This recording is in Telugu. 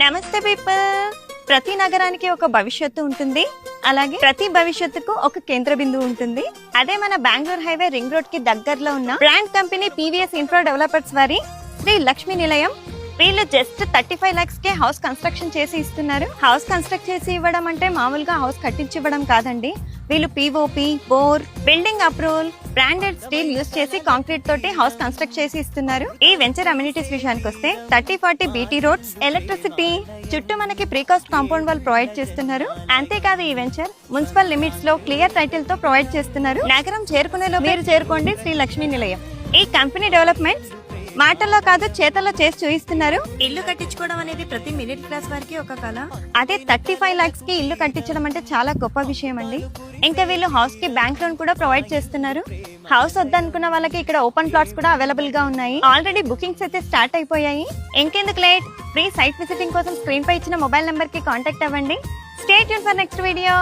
నమస్తే పీపుల్. ప్రతి నగరానికి ఒక భవిష్యత్తు ఉంటుంది, అలాగే ప్రతి భవిష్యత్తుకు ఒక కేంద్ర బిందువు ఉంటుంది. అదే మన బెంగళూరు హైవే రింగ్ రోడ్ కి దగ్గరలో ఉన్న brand company PVS infra developers వారి శ్రీ లక్ష్మీ నిలయం. వీళ్ళు జస్ట్ 35 lakhs కే హౌస్ కన్స్ట్రక్షన్ చేసి ఇస్తున్నారు. హౌస్ కన్స్ట్రక్ట్ చేసి ఇవ్వడం అంటే మామూలుగా హౌస్ కట్టించి ఇవ్వడం కాదండి. వీళ్ళు POP, bore, building approval, branded steel use చేసి కాంక్రీట్ తోటి హౌస్ కన్స్ట్రక్ట్ చేసి ఇస్తున్నారు. ఈ వెంచర్ అమ్యూనిటీస్ విషయానికి వస్తే 30-40 బీటీ రోడ్స్, ఎలక్ట్రిసిటీ, చుట్టూ మనకి ప్రీకాస్ట్ కాంపౌండ్ వాల్ ప్రొవైడ్ చేస్తున్నారు. అంతేకాదు ఈ వెంచర్ మున్సిపల్ లిమిట్స్ లో క్లియర్ టైటిల్ తో ప్రొవైడ్ చేస్తున్నారు. నగరం చేరుకునేలో మీరు చేరుకోండి శ్రీ లక్ష్మీ నిలయం. ఈ కంపెనీ డెవలప్మెంట్స్ మాటల్లో కాదు చేతల్లో చేసి చూపిస్తున్నారు. ఇల్లు కట్టించుకోవడం అనేది ప్రతి మిడిల్ క్లాస్ వారికి ఒక కళ. అదే 35 lakhs కి ఇల్లు కట్టించడం అంటే చాలా గొప్ప విషయం అండి. ఇంకా వీళ్ళు హౌస్ కి బ్యాంక్ లోన్ కూడా ప్రొవైడ్ చేస్తున్నారు. హౌస్ వద్దనుకున్న వాళ్ళకి ఇక్కడ ఓపెన్ ప్లాట్స్ కూడా అవైలబుల్ గా ఉన్నాయి. ఆల్రెడీ బుకింగ్స్ అయితే స్టార్ట్ అయిపోయాయి. ఇంకెందుకు లేట్, ఫ్రీ సైట్ విజిటింగ్ కోసం స్క్రీన్ పై ఇచ్చిన మొబైల్ నెంబర్ కి కాంటాక్ట్ అవ్వండి. Stay tune for next video.